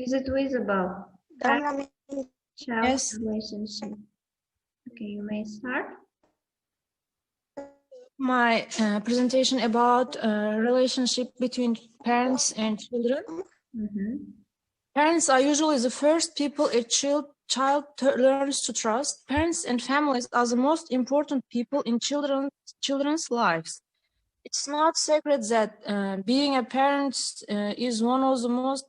Is it visible? Child Yes. relationship. Okay, you may start. My presentation about relationship between parents and children. Parents are usually the first people a child learns to trust. Parents and families are the most important people in children's lives. It's not secret that being a parent is one of the most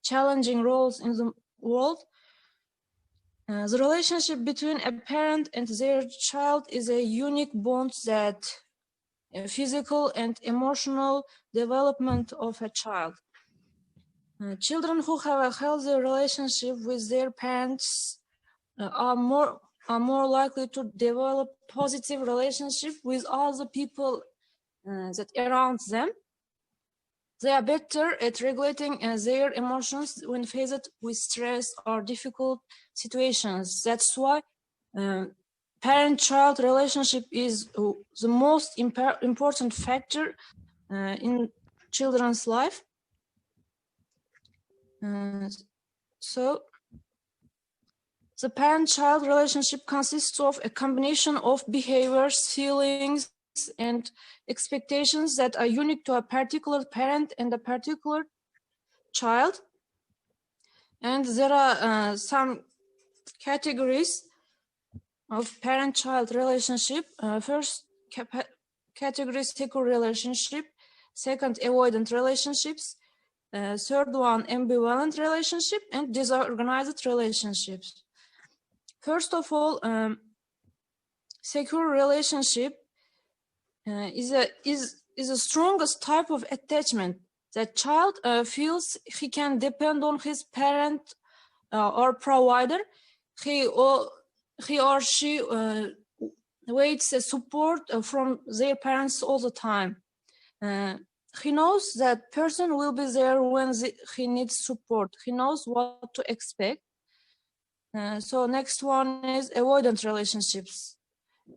challenging roles in the world. The relationship between a parent and their child is a unique bond that physical and emotional development of a child. Children who have a healthy relationship with their parents are more likely to develop positive relationship with other people that around them. They are better at regulating their emotions when faced with stress or difficult situations. That's why parent-child relationship is the most important factor in children's life. So the parent-child relationship consists of a combination of behaviors, feelings, and expectations that are unique to a particular parent and a particular child. And there are some categories of parent-child relationship. First category, secure relationship. Second, avoidant relationships. Third one, ambivalent relationship, and disorganized relationships. First of all, secure relationship is the strongest type of attachment that child feels he can depend on his parent or provider. He or she waits support from their parents all the time. He knows that person will be there when he needs support. He knows what to expect. So next one is avoidant relationships.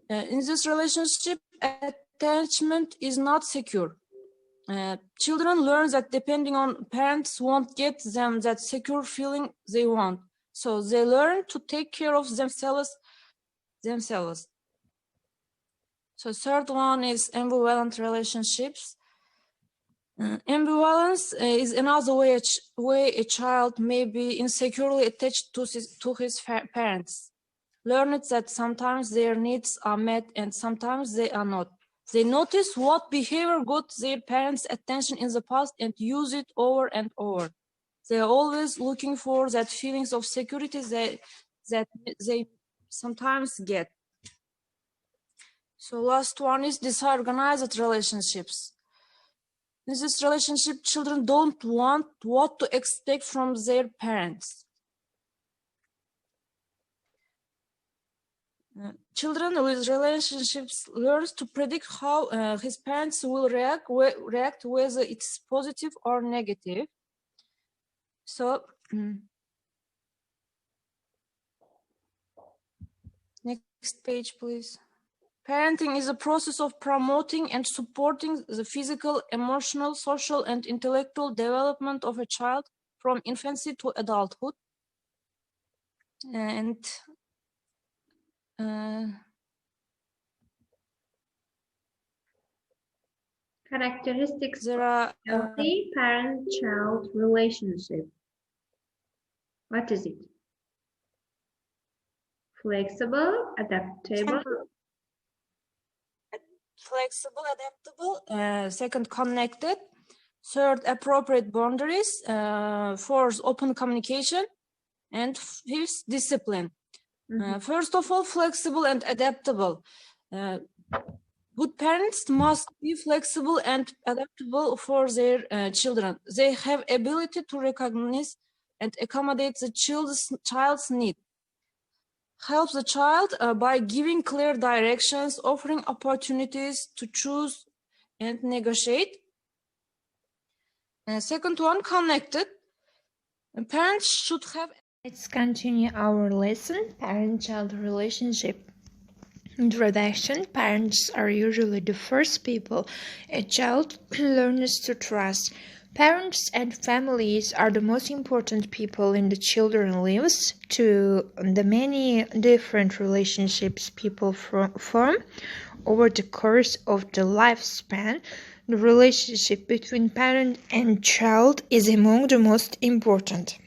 In this relationship, attachment is not secure. Children learn that depending on parents won't get them that secure feeling they want. So they learn to take care of themselves. So third one is ambivalent relationships. Ambivalence is another way a child may be insecurely attached to his parents. Learn that sometimes their needs are met and sometimes they are not. They notice what behavior got their parents' attention in the past and use it over and over. They are always looking for that feelings of security that they sometimes get. So last one is disorganized relationships. In this relationship, children don't want what to expect from their parents. Children with relationships learn to predict how his parents will react, whether it's positive or negative. So, next page, please. Parenting is a process of promoting and supporting the physical, emotional, social, and intellectual development of a child from infancy to adulthood. And characteristics there are healthy parent-child relationship. What is it? Flexible, adaptable. Flexible, adaptable. Second, connected. Third, appropriate boundaries. Fourth, open communication. And fifth, discipline. First of all, flexible and adaptable. Good parents must be flexible and adaptable for their children. They have ability to recognize and accommodate the child's need. Help the child by giving clear directions, offering opportunities to choose and negotiate. Second one, connected. Parents should have... Let's continue our lesson, parent-child relationship. Introduction. Parents are usually the first people a child learns to trust. Parents and families are the most important people in the children's lives. To the many different relationships people form over the course of the lifespan, the relationship between parent and child is among the most important.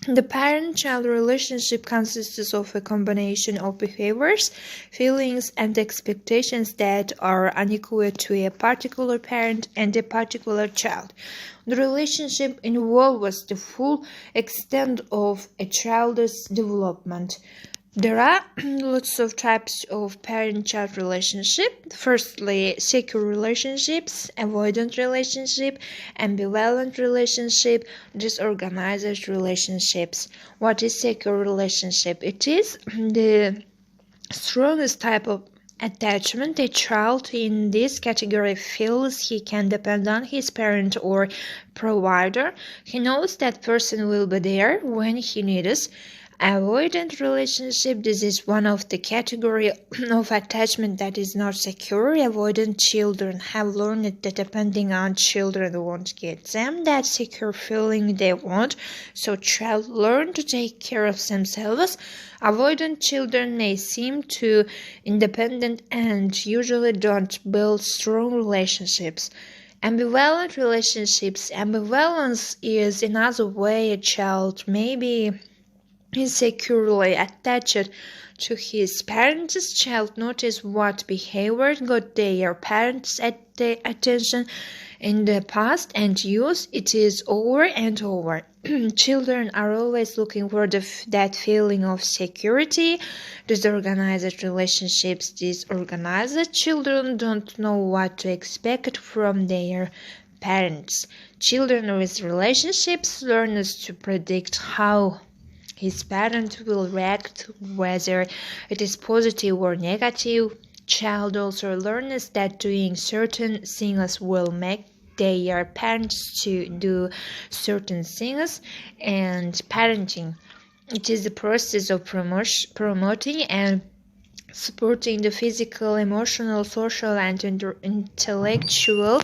The parent-child relationship consists of a combination of behaviors, feelings, and expectations that are unequal to a particular parent and a particular child. The relationship involves the full extent of a child's development. There are lots of types of parent-child relationship. Firstly, secure relationships, avoidant relationship, ambivalent relationship, disorganized relationships. What is secure relationship? It is the strongest type of attachment. A child in this category feels he can depend on his parent or provider. He knows that person will be there when he needs. Avoidant relationship, this is one of the category of attachment that is not secure. Avoidant children have learned that depending on children won't get them that secure feeling they want, so child learn to take care of themselves. Avoidant children may seem too independent and usually don't build strong relationships. Ambivalent relationships. Ambivalence is another way a child may be insecurely attached to his parents. Child notice what behavior got their parents' attention in the past and use it is over and over. Children are always looking for that feeling of security. Disorganized relationships. Disorganized children don't know what to expect from their parents. Children with relationships learn to predict how his parent will react, whether it is positive or negative. Child also learns that doing certain things will make their parents to do certain things, and parenting. It is the process of promoting and supporting the physical, emotional, social, and intellectual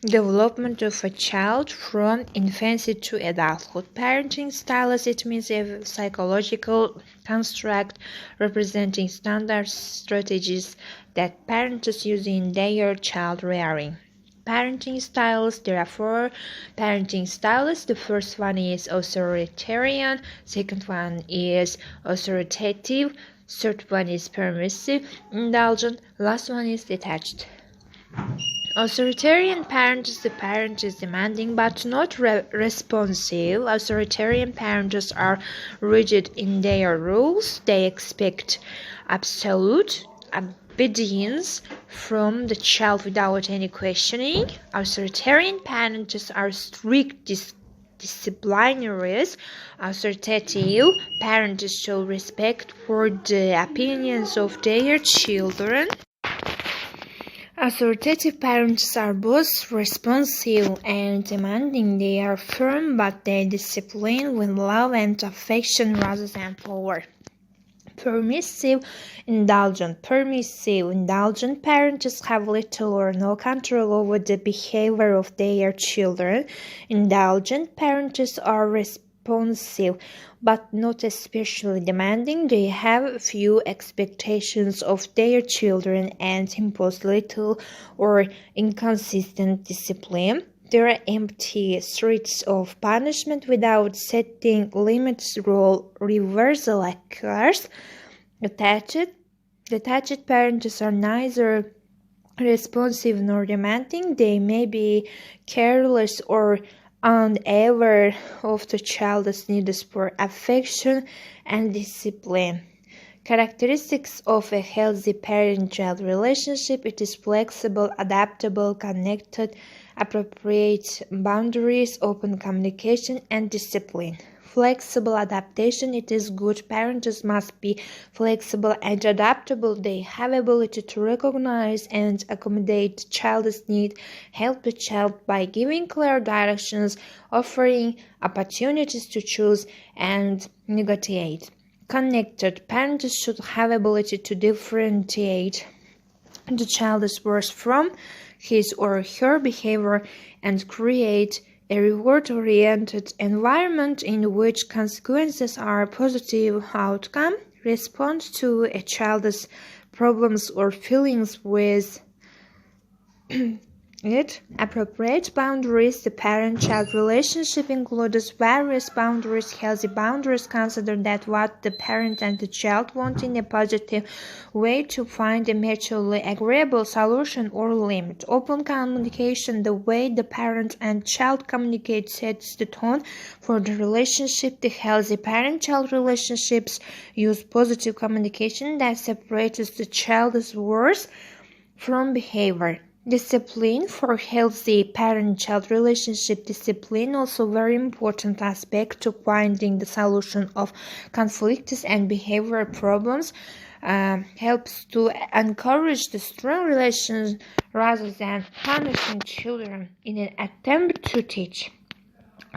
development of a child from infancy to adulthood. Parenting style, as it means a psychological construct representing standard strategies that parents use in their child rearing. Parenting styles, there are 4 parenting styles. The first one is authoritarian, second one is authoritative, third one is permissive, indulgent, last one is detached. Authoritarian parents, the parent is demanding but not responsive. Authoritarian parents are rigid in their rules. They expect absolute obedience from the child without any questioning. Authoritarian parents are strict disciplinarians. Authoritative parents show respect for the opinions of their children. Authoritative parents are both responsive and demanding. They are firm, but they discipline with love and affection rather than power. Permissive, indulgent. Permissive, indulgent parents have little or no control over the behavior of their children. Indulgent parents are responsive, but not especially demanding. They have few expectations of their children and impose little or inconsistent discipline. There are empty threats of punishment without setting limits. Role reversal occurs. Detached parents are neither responsive nor demanding. They may be careless or unaware of the child's needs for affection and discipline. Characteristics of a healthy parent-child relationship: it is flexible, adaptable, connected, appropriate boundaries, open communication, and discipline. Flexible adaptation: it is good. Parents must be flexible and adaptable. They have ability to recognize and accommodate the child's need, help the child by giving clear directions, offering opportunities to choose, and negotiate. Connected: parents should have ability to differentiate the child's words from his or her behavior and create a reward-oriented environment in which consequences are a positive outcome. Respond to a child's problems or feelings with it. Appropriate boundaries. The parent-child relationship includes various boundaries. Healthy boundaries consider that what the parent and the child want in a positive way to find a mutually agreeable solution or limit. Open communication. The way the parent and child communicate sets the tone for the relationship. The healthy parent-child relationships use positive communication that separates the child's words from behavior. Discipline. For healthy parent-child relationship, discipline also very important aspect to finding the solution of conflicts and behavior problems. Helps to encourage the strong relations rather than punishing children in an attempt to teach.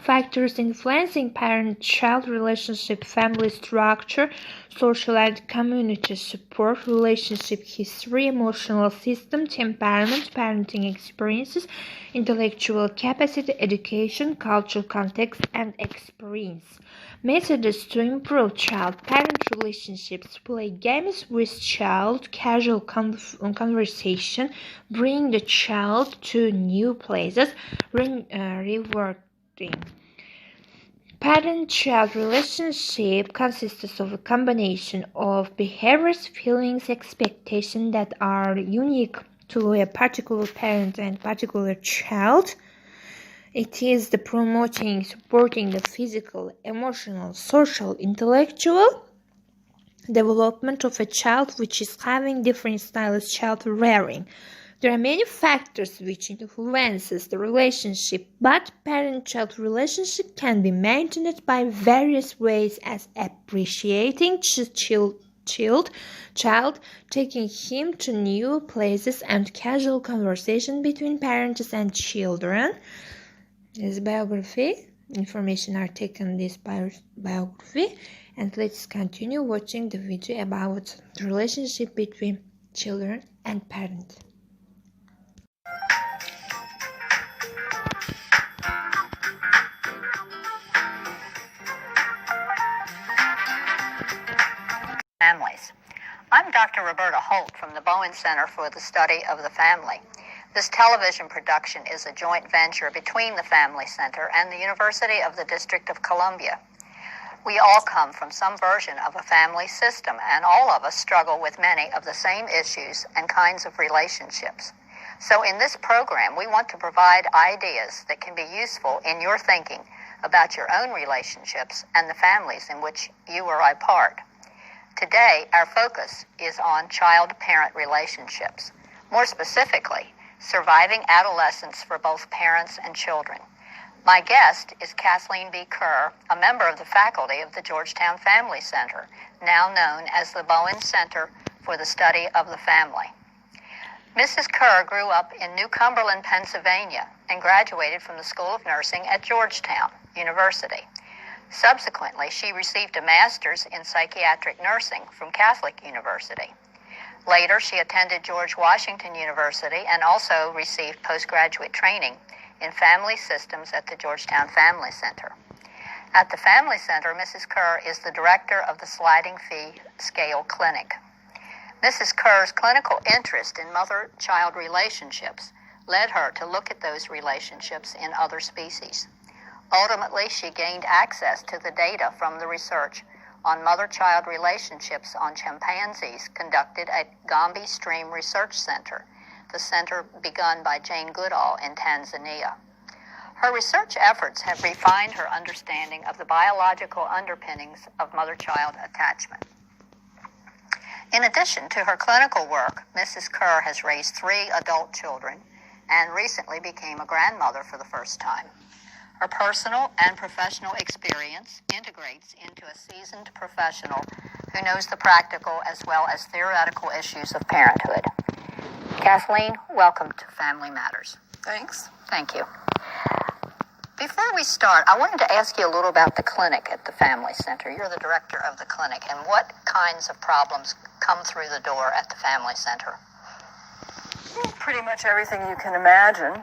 Factors influencing parent-child relationship: family structure, social and community support, relationship history, emotional system, temperament, parenting experiences, intellectual capacity, education, cultural context, and experience. Methods to improve child-parent relationships: play games with child, casual conversation, bring the child to new places, rewarding. Parent-child relationship consists of a combination of behaviors, feelings, expectations that are unique to a particular parent and particular child. It is the promoting, supporting the physical, emotional, social, intellectual development of a child which is having different styles child rearing. There are many factors which influences the relationship, but parent-child relationship can be maintained by various ways as appreciating child, taking him to new places, and casual conversation between parents and children. This biography. Information are taken this biography, and let's continue watching the video about the relationship between children and parents. Families. I'm Dr. Roberta Holt from the Bowen Center for the Study of the Family. This television production is a joint venture between the Family Center and the University of the District of Columbia. We all come from some version of a family system, and all of us struggle with many of the same issues and kinds of relationships. So in this program, we want to provide ideas that can be useful in your thinking about your own relationships and the families in which you are a part. Today, our focus is on child-parent relationships. More specifically, surviving adolescence for both parents and children. My guest is Kathleen B. Kerr, a member of the faculty of the Georgetown Family Center, now known as the Bowen Center for the Study of the Family. Mrs. Kerr grew up in New Cumberland, Pennsylvania, and graduated from the School of Nursing at Georgetown University. Subsequently, she received a master's in psychiatric nursing from Catholic University. Later, she attended George Washington University and also received postgraduate training in family systems at the Georgetown Family Center. At the Family Center, Mrs. Kerr is the director of the Sliding Fee Scale Clinic. Mrs. Kerr's clinical interest in mother-child relationships led her to look at those relationships in other species. Ultimately, she gained access to the data from the research on mother-child relationships on chimpanzees conducted at Gombe Stream Research Center, the center begun by Jane Goodall in Tanzania. Her research efforts have refined her understanding of the biological underpinnings of mother-child attachment. In addition to her clinical work, Mrs. Kerr has raised 3 adult children and recently became a grandmother for the first time. Her personal and professional experience integrates into a seasoned professional who knows the practical as well as theoretical issues of parenthood. Kathleen, welcome to Family Matters. Thanks. Thank you. Before we start, I wanted to ask you a little about the clinic at the Family Center. You're the director of the clinic, and what kinds of problems come through the door at the Family Center? Pretty much everything you can imagine.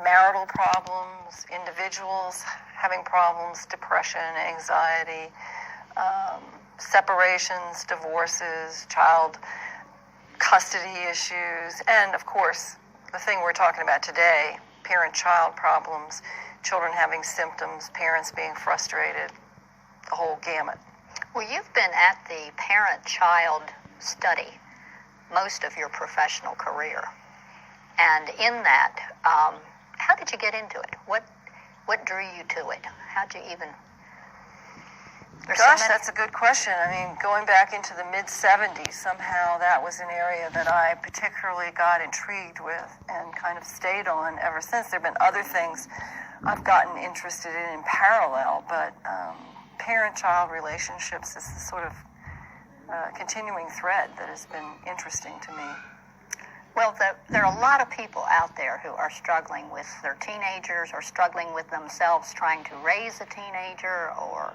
Marital problems, individuals having problems, depression, anxiety, separations, divorces, child custody issues, and of course, the thing we're talking about today, parent-child problems, children having symptoms, parents being frustrated, the whole gamut. Well, you've been at the parent-child study most of your professional career. And in that, how did you get into it? What drew you to it? How'd you even... Gosh, that's a good question. I mean, going back into the mid-'70s, somehow that was an area that I particularly got intrigued with and kind of stayed on ever since. There have been other things I've gotten interested in parallel, but parent-child relationships is the sort of continuing thread that has been interesting to me. Well, there are a lot of people out there who are struggling with their teenagers or struggling with themselves trying to raise a teenager or